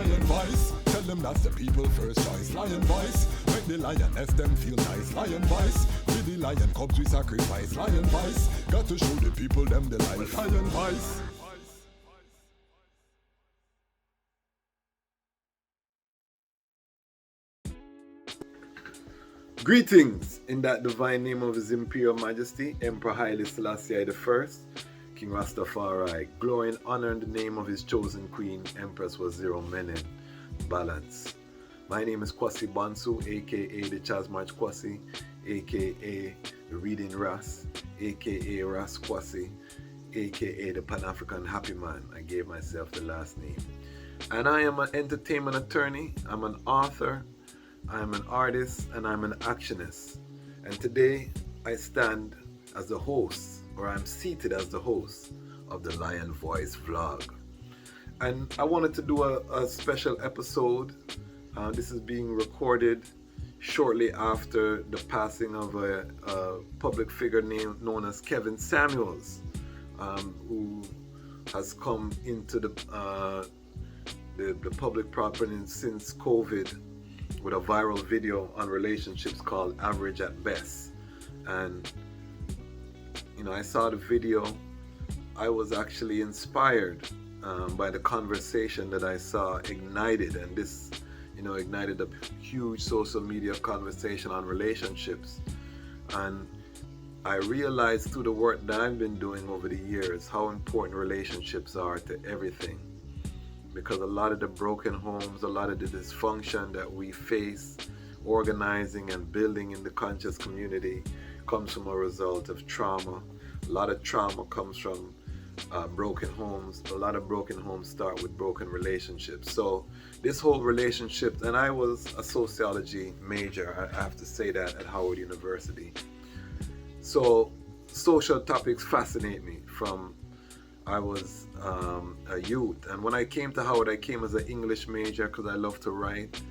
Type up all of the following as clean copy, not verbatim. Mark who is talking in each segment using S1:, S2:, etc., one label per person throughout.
S1: lion voice. Tell them that's the people first choice. Lion voice, make the lioness them feel nice. Lion voice, with the lion cubs we sacrifice. Lion voice, got to show the people them the life. Lion voice.
S2: Greetings in that divine name of His Imperial Majesty, Emperor Haile Selassie I, King Rastafari. Glory and honor in the name of his chosen queen, Empress Waziri Menen. Balance. My name is Kwasi Bansu, aka Dejazmatch Kwasi, aka the Reading Ras, aka Ras Kwasi, aka the Pan-African Happy Man. I gave myself the last name. And I am an entertainment attorney, I'm an author, I'm an artist, and I'm an actionist. And today I stand as the host, or I'm seated as the host of the Lion Voice vlog. And I wanted to do a special episode. This is being recorded shortly after the passing of a public figure known as Kevin Samuels, who has come into the public property since COVID with a viral video on relationships called Average at Best. And you know, I saw the video. I was actually inspired by the conversation that I saw ignited, and this, you know, ignited a huge social media conversation on relationships. And I realized through the work that I've been doing over the years how important relationships are to everything. Because a lot of the broken homes, a lot of the dysfunction that we face organizing and building in the conscious community comes from a result of trauma. A lot of trauma comes from broken homes. A lot of broken homes start with broken relationships. So this whole relationship, and I was a sociology major, I have to say that, at Howard University. So social topics fascinate me from I was a youth. And when I came to Howard, I came as an English major because I love to write.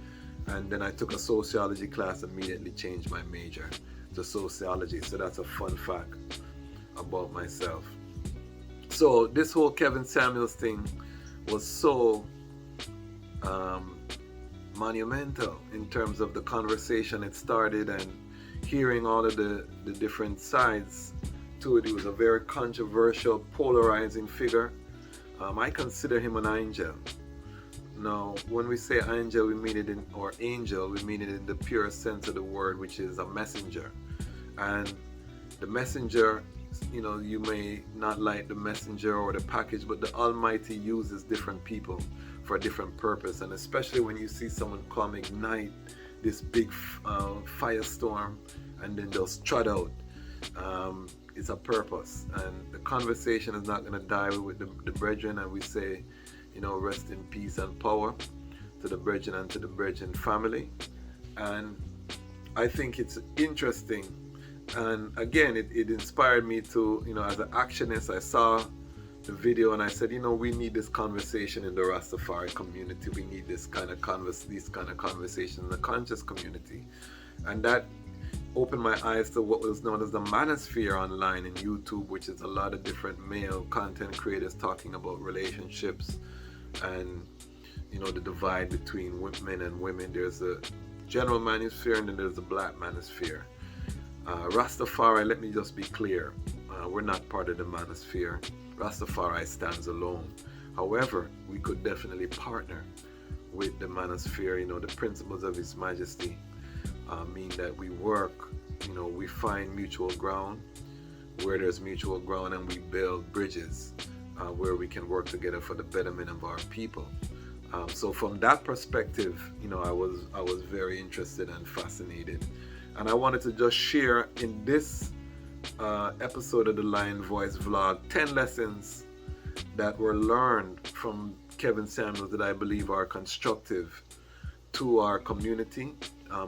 S2: And then I took a sociology class, immediately changed my major to sociology. So that's a fun fact about myself. So this whole Kevin Samuels thing was so monumental in terms of the conversation it started, and hearing all of the different sides to it. He was a very controversial, polarizing figure. I consider him an angel. Now, when we say angel, we mean it in, or angel, we mean it in the pure sense of the word, which is a messenger. And the messenger, you know, you may not like the messenger or the package, but the Almighty uses different people for a different purpose. And especially when you see someone come ignite this big firestorm and then they'll strut out. It's a purpose, and the conversation is not going to die with the brethren, and we say, you know, rest in peace and power to the brethren and to the brethren family. And I think it's interesting, and again it inspired me to, you know, as an actionist, I saw the video and I said, you know, we need this conversation in the Rastafari community. We need this kind of conversations in the conscious community. And that opened my eyes to what was known as the manosphere online in YouTube, which is a lot of different male content creators talking about relationships and, you know, the divide between men and women. There's a general manosphere and then there's a black manosphere. Rastafari, let me just be clear, we're not part of the manosphere. Rastafari stands alone. However, we could definitely partner with the manosphere. You know, the principles of His Majesty mean that we work, you know, we find mutual ground where there's mutual ground, and we build bridges where we can work together for the betterment of our people. So from that perspective, you know, I was very interested and fascinated, and I wanted to just share in this episode of the Lion Voice vlog 10 lessons that were learned from Kevin Samuels that I believe are constructive to our community,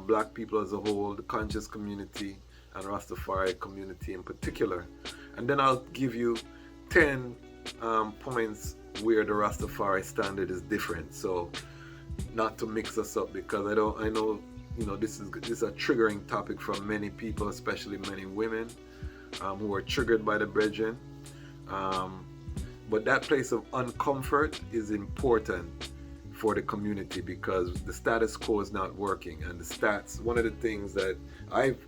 S2: black people as a whole, the conscious community, and Rastafari community in particular. And then I'll give you 10 points where the Rastafari standard is different. So not to mix us up, because I know, you know, this is a triggering topic for many people, especially many women who are triggered by the brethren. But that place of uncomfort is important for the community, because the status quo is not working. And the stats, one of the things that I've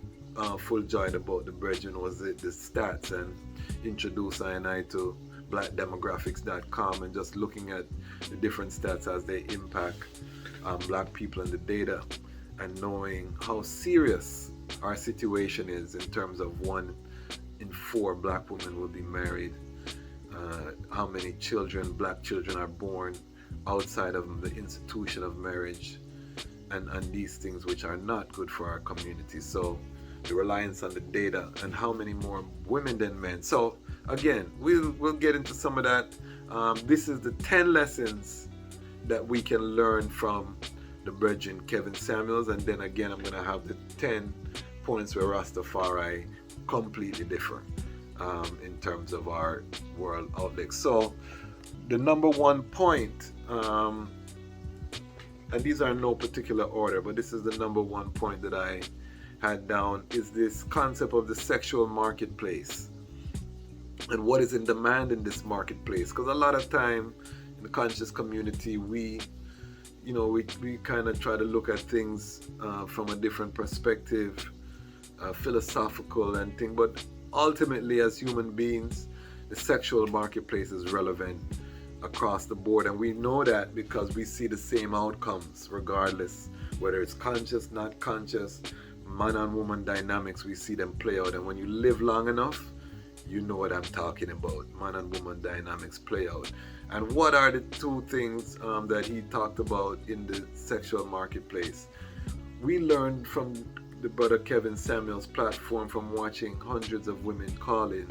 S2: full joyed about the Brethren was the stats, and introduce I to blackdemographics.com, and just looking at the different stats as they impact black people and the data, and knowing how serious our situation is in terms of 1 in 4 black women will be married, how many children, black children, are born outside of the institution of marriage, and these things which are not good for our community. So the reliance on the data, and how many more women than men. So again, we'll get into some of that. This is the 10 lessons that we can learn from the Brethren Kevin Samuels, and then again I'm going to have the 10 points where Rastafari completely differ in terms of our world outlook. So the number 1 point, and these are in no particular order, but this is the number 1 point that I had down, is this concept of the sexual marketplace and what is in demand in this marketplace. Because a lot of time in the conscious community, we kind of try to look at things from a different perspective, philosophical and thing, but ultimately as human beings, the sexual marketplace is relevant across the board, and we know that because we see the same outcomes regardless whether it's conscious, not conscious. Man and woman dynamics, we see them play out, and when you live long enough, you know what I'm talking about. Man and woman dynamics play out. And what are the 2 things that he talked about in the sexual marketplace? We learned from the brother Kevin Samuels' platform, from watching hundreds of women call in,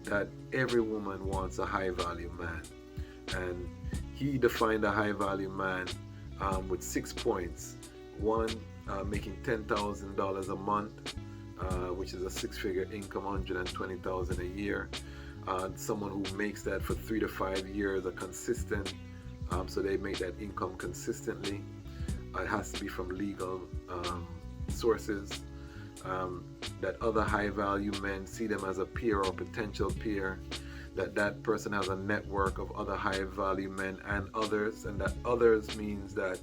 S2: that every woman wants a high value man, and he defined a high value man with 6 points. 1, making $10,000 a month, which is a 6-figure income, $120,000 a year. Someone who makes that for 3 to 5 years, a consistent, so they make that income consistently. It has to be from legal sources. That other high value men see them as a peer or potential peer. That person has a network of other high value men and others, and that others means that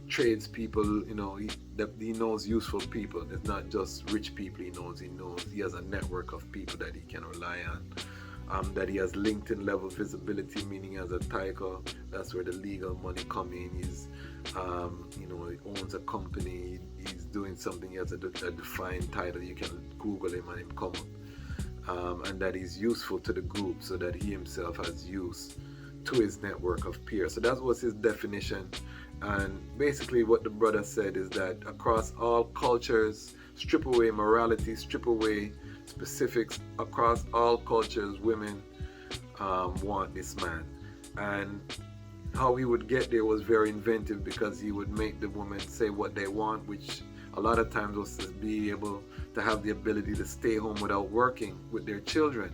S2: tradespeople, he knows useful people. It's not just rich people he has a network of people that he can rely on. That he has LinkedIn level visibility, meaning he has a title. That's where the legal money come in. He's he owns a company, he's doing something, he has a defined title. You can Google him and him come up. And that he's useful to the group, so that he himself has use to his network of peers. So that was his definition. And basically what the brother said is that across all cultures, strip away morality, strip away specifics, across all cultures, women want this man. And how he would get there was very inventive, because he would make the women say what they want, which a lot of times was to be able to have the ability to stay home without working with their children.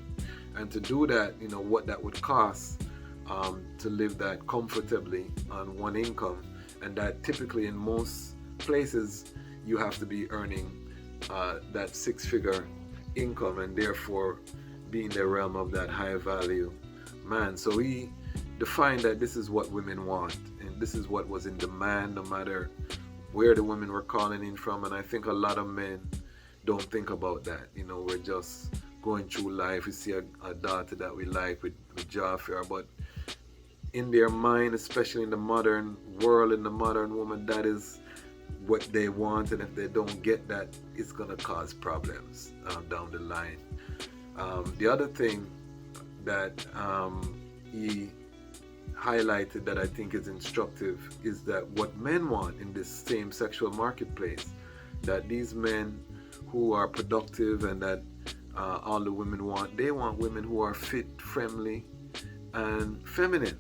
S2: And to do that, what that would cost to live that comfortably on 1 income. And that typically in most places you have to be earning that 6-figure income, and therefore be in the realm of that high value man. So he defined that this is what women want, and this is what was in demand, no matter where the women were calling in from. And I think a lot of men don't think about that. We're just going through life. We see a daughter that we like with job fair, but in their mind, especially in the modern world, in the modern woman, that is what they want, and if they don't get that, it's gonna cause problems down the line. The other thing that he highlighted that I think is instructive is that what men want in this same sexual marketplace, that these men who are productive, and that all the women want, they want women who are fit, friendly, and feminine.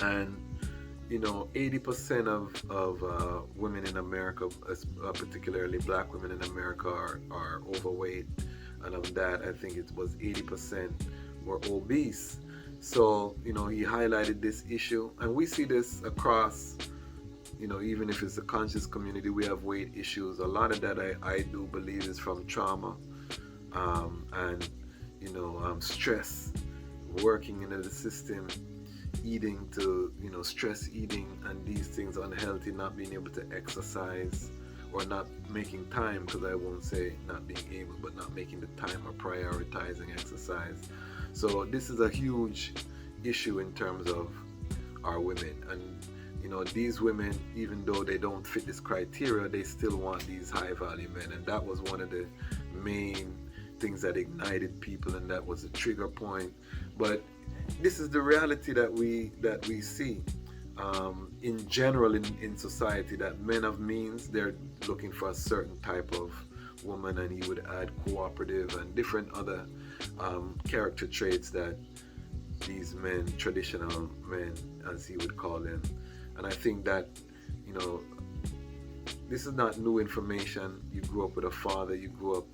S2: And 80% of women in America, particularly black women in America, are overweight, and of that I think it was 80% were obese. So he highlighted this issue, and we see this across, even if it's a conscious community, we have weight issues. A lot of that I do believe is from trauma, and stress, working in the system, eating to, stress eating and these things, unhealthy, not being able to exercise or not making time, because I won't say not being able, but not making the time or prioritizing exercise. So this is a huge issue in terms of our women. And these women, even though they don't fit this criteria, they still want these high value men. And that was one of the main things that ignited people, and that was a trigger point. But this is the reality that we see in general in society, that men of means, they're looking for a certain type of woman, and he would add cooperative and different other character traits that these men, traditional men as he would call them. And I think that this is not new information. You grew up with a father, you grew up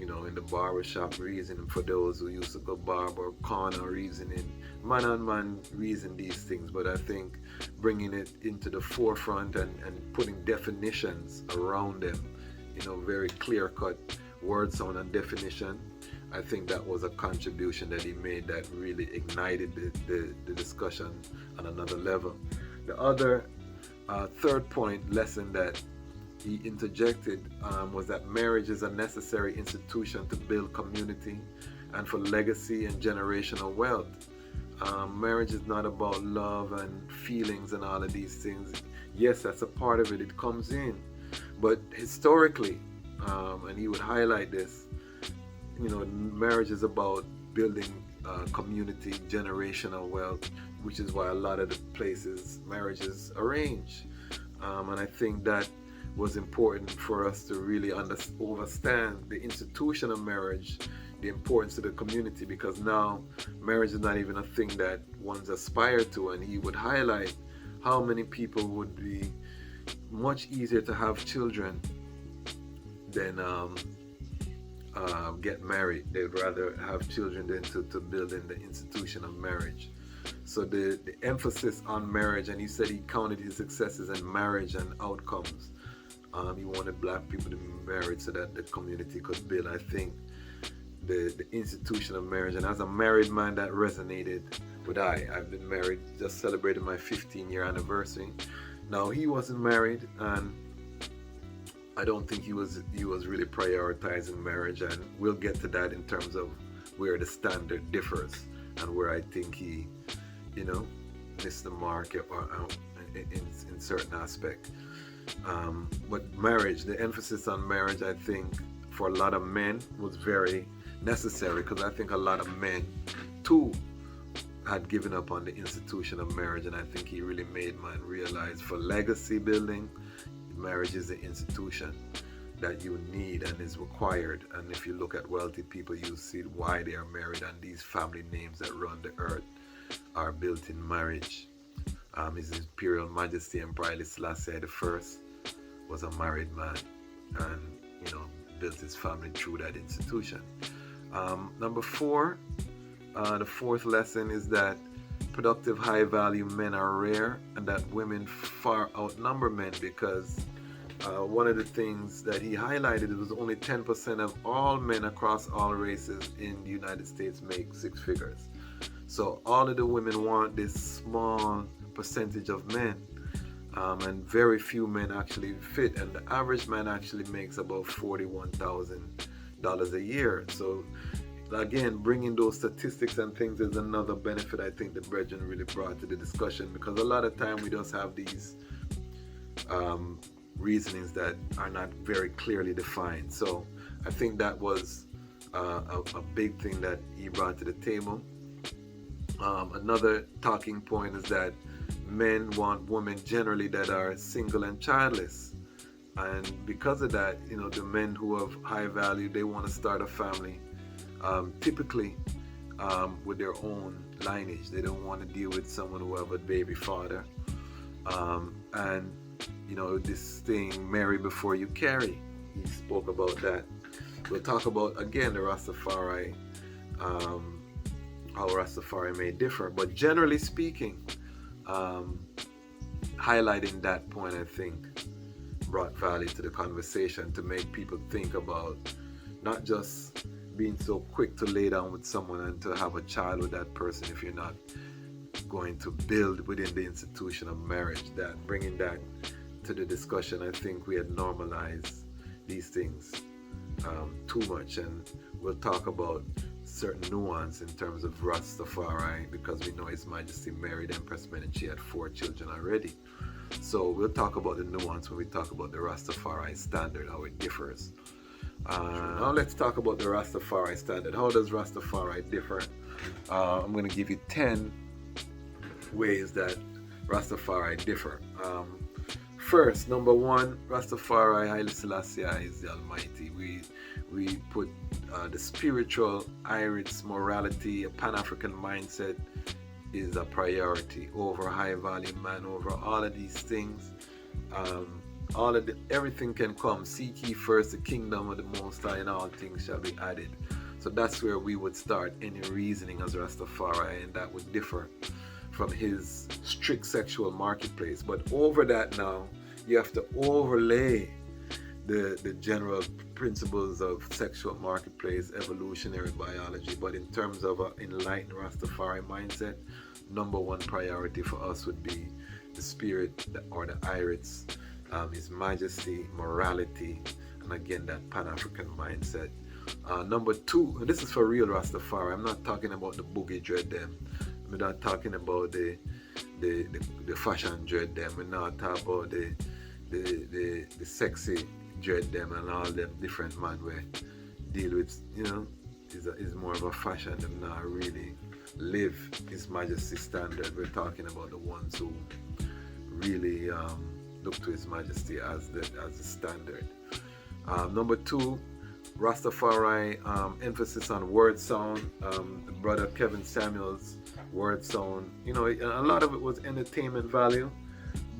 S2: in the barber shop reasoning, for those who used to go barber, corner reasoning, man on man reason these things. But I think bringing it into the forefront and putting definitions around them, very clear cut word sound and definition, I think that was a contribution that he made that really ignited the discussion on another level. The other third point lesson that he interjected was that marriage is a necessary institution to build community and for legacy and generational wealth. Marriage is not about love and feelings and all of these things. Yes, that's a part of it. It comes in. But historically, and he would highlight this, marriage is about building community, generational wealth, which is why a lot of the places marriages arrange. And I think that was important for us to really understand the institution of marriage, the importance to the community, because now marriage is not even a thing that one's aspire to. And he would highlight how many people would be much easier to have children than get married. They'd rather have children than to build in the institution of marriage. So the emphasis on marriage, and he said he counted his successes in marriage and outcomes. He wanted black people to be married so that the community could build. I think the institution of marriage, and as a married man, that resonated with I've been married, just celebrated my 15-year anniversary. Now, he wasn't married, and I don't think he was really prioritizing marriage, and we'll get to that in terms of where the standard differs and where I think he, missed the mark or in certain aspect. But marriage, the emphasis on marriage, I think for a lot of men was very necessary, because I think a lot of men too had given up on the institution of marriage, and I think he really made man realize for legacy building, marriage is the institution that you need and is required. And if you look at wealthy people, you see why they are married, and these family names that run the earth are built in marriage. His Imperial Majesty Emperor Haile Selassie I was a married man, and built his family through that institution. Number 4, the fourth lesson is that productive high value men are rare, and that women far outnumber men, because one of the things that he highlighted was only 10% of all men across all races in the United States make 6 figures. So all of the women want this small percentage of men, and very few men actually fit, and the average man actually makes about $41,000 a year. So again, bringing those statistics and things is another benefit I think the brethren really brought to the discussion, because a lot of time we just have these reasonings that are not very clearly defined. So I think that was a big thing that he brought to the table. Another talking point is that men want women generally that are single and childless, and because of that, the men who have high value, they want to start a family, typically with their own lineage. They don't want to deal with someone who have a baby father, and this thing, marry before you carry. He spoke about that. We'll talk about again the Rastafari, how Rastafari may differ, but generally speaking, highlighting that point, I think, brought value to the conversation, to make people think about not just being so quick to lay down with someone and to have a child with that person if you're not going to build within the institution of marriage. That bringing that to the discussion, I think we had normalized these things too much, and we'll talk about certain nuance in terms of Rastafari, because we know His Majesty married Empress Menen and she had 4 children already. So we'll talk about the nuance when we talk about the Rastafari standard, how it differs. Now let's talk about the Rastafari standard. How does Rastafari differ? I'm going to give you 10 ways that Rastafari differ. First, number 1, Rastafari, Haile Selassie is the Almighty. We put the spiritual, Irish morality, a Pan-African mindset is a priority over high value man, over all of these things. Everything can come. Seek ye first the kingdom of the Most High, and all things shall be added. So that's where we would start any reasoning as Rastafari, and that would differ from his strict sexual marketplace. But over that now, you have to overlay the general principles of sexual marketplace, evolutionary biology. But in terms of an enlightened Rastafari mindset, number 1 priority for us would be the spirit or the Irish, His Majesty, morality, and again that Pan-African mindset. Number 2, this is for real Rastafari. I'm not talking about the boogie dread them. We're not talking about the fashion dread them. We're not talking about the sexy dread them and all them different man where deal with, is more of a fashion. Them not really live His Majesty standard. We're talking about the ones who really look to His Majesty as the standard. Number 2, Rastafari emphasis on word sound. The brother Kevin Samuels word sound. A lot of it was entertainment value,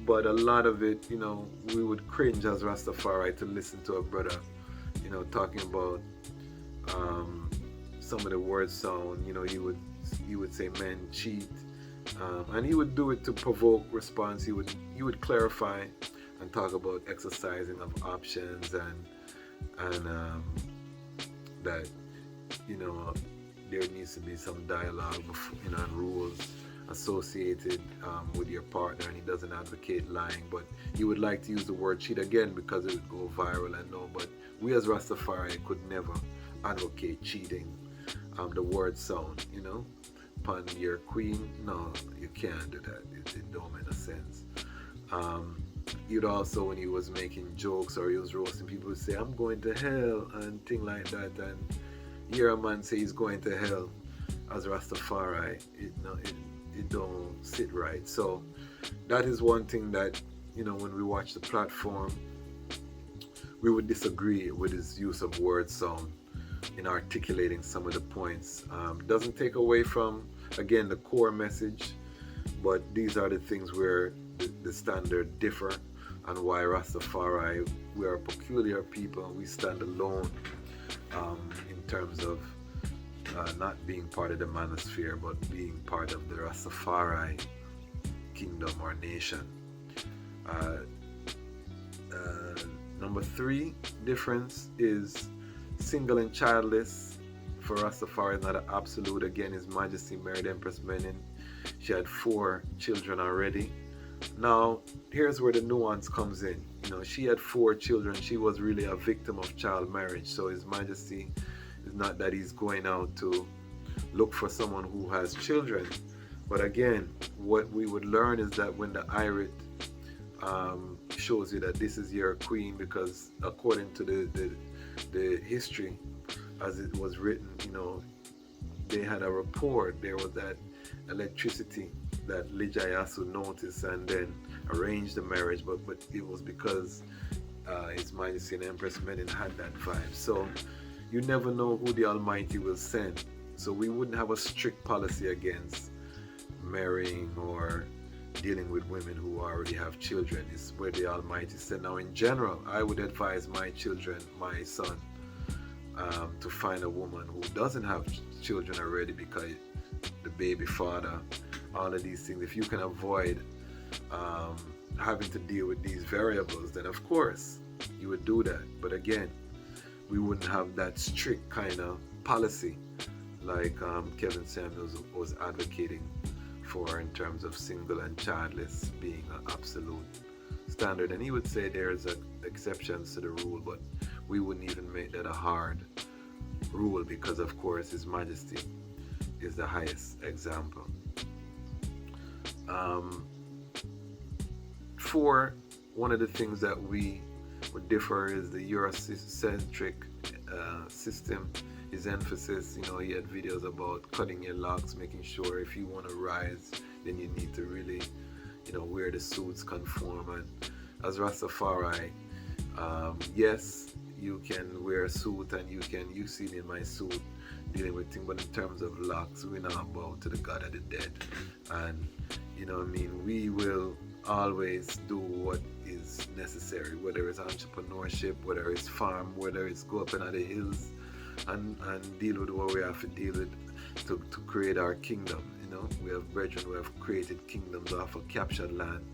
S2: but a lot of it, we would cringe as Rastafari to listen to a brother, talking about some of the word sound. He would say men cheat, and he would do it to provoke response. He would clarify and talk about exercising of options and that there needs to be some dialogue, and rules associated with your partner, and he doesn't advocate lying, but he would like to use the word cheat again because it would go viral, I know, but we as Rastafari could never advocate cheating. The word sound, upon your queen, no, you can't do that. It don't make no sense. You'd also, when he was making jokes or he was roasting, people would say, I'm going to hell, and thing like that, and hear a man say he's going to hell as Rastafari, it don't sit right. So that is one thing that, when we watch the platform, we would disagree with his use of word sound in articulating some of the points. Doesn't take away from, again, the core message, but these are the things where the standard differ, and why Rastafari, we are a peculiar people, and we stand alone in terms of not being part of the manosphere, but being part of the Rastafari kingdom or nation. Number 3 difference is single and childless. For Rastafari is not an absolute. Again, His Majesty married Empress Menen. She had 4 children already. Now, here's where the nuance comes in. She had 4 children. She was really a victim of child marriage. So His Majesty is not that he's going out to look for someone who has children. But again, what we would learn is that when the Irit shows you that this is your queen, because according to the history as it was written, they had a report. There was that electricity that Lijayasu noticed and then arranged the marriage, but it was because His Majesty and Empress Menen had that vibe. So you never know who the Almighty will send. So we wouldn't have a strict policy against marrying or dealing with women who already have children. It's where the Almighty said. Now, in general, I would advise my children, my son, to find a woman who doesn't have children already, because the baby father, all of these things, if you can avoid having to deal with these variables, then of course you would do that. But again, we wouldn't have that strict kind of policy, like Kevin Samuels was advocating for in terms of single and childless being an absolute standard. And he would say there's exceptions to the rule, but we wouldn't even make that a hard rule because, of course, His Majesty is the highest example. 4, one of the things that we would differ is the Eurocentric system. His emphasis, he had videos about cutting your locks, making sure if you want to rise, then you need to really, wear the suits, conform. And as Rastafari, yes, you can wear a suit and you see me in my suit dealing with things, but in terms of locks, we're not bow to the God of the dead. And, we will always do what is necessary, whether it's entrepreneurship, whether it's farm, whether it's go up into the hills and deal with what we have to deal with to create our kingdom. We have brethren who have created kingdoms off of captured land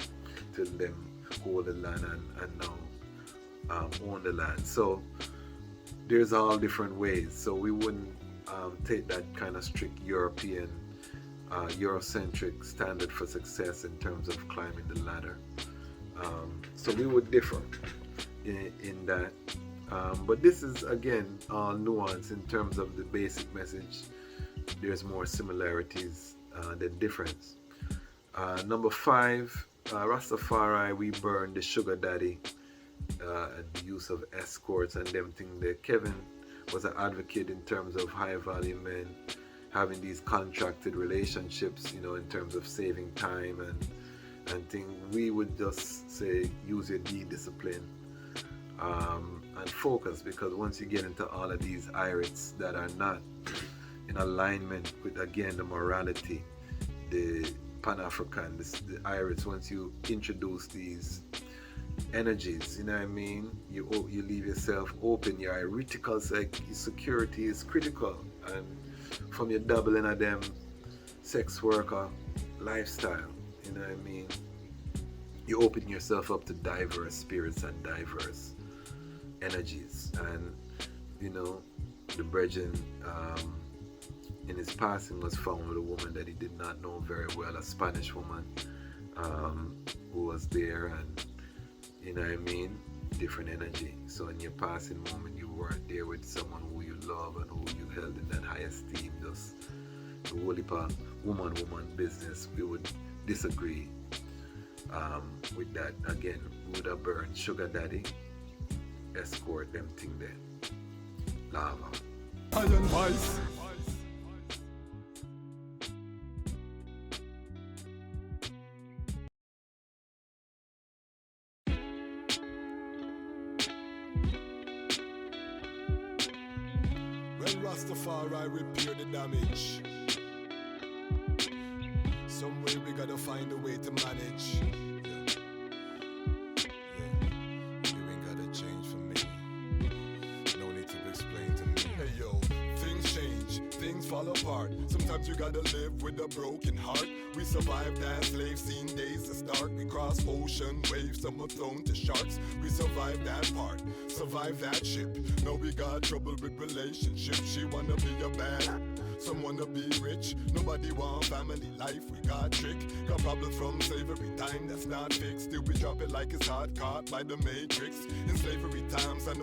S2: till them hold the land and now own the land. So there's all different ways. So we wouldn't take that kind of strict European Eurocentric standard for success in terms of climbing the ladder. So we would differ in that. But this is, again, all nuance in terms of the basic message. There's more similarities than difference. Number 5, Rastafari, we burn the sugar daddy and the use of escorts and them thing there. Kevin was an advocate in terms of high value men having these contracted relationships, in terms of saving time and thing. We would just say use your discipline and focus, because once you get into all of these irates that are not in alignment with, again, the morality, the Pan-African, the irates, once you introduce these energies, you leave yourself open. Your heretical security is critical, and from your doubling of them sex worker lifestyle, you open yourself up to diverse spirits and diverse energies. And the brethren in his passing was found with a woman that he did not know very well, a Spanish woman who was there, and different energy. So in your passing moment, you weren't there with someone who you love and who you held in that high esteem. Just the whole heap of woman business. We would disagree with that. Again, we would have burned sugar daddy, escort, them thing there. Lava.
S1: Iron Vice. When Rastafari repair the damage, some way we gotta find a way to manage. You ain't gotta change for me. No need to explain to me. Hey yo, things change, things fall apart. Sometimes you gotta live with a broken heart. We survived as slaves, seen days to start. We crossed ocean waves, some were thrown to sharks. We survived that part, survived that ship. Now we got trouble with relationships. She wanna be a bad, some wanna be rich. Nobody want family life, we got trick. Got problems from slavery time, that's not fixed. Still we drop it like it's hot, caught by the matrix. In slavery times, I know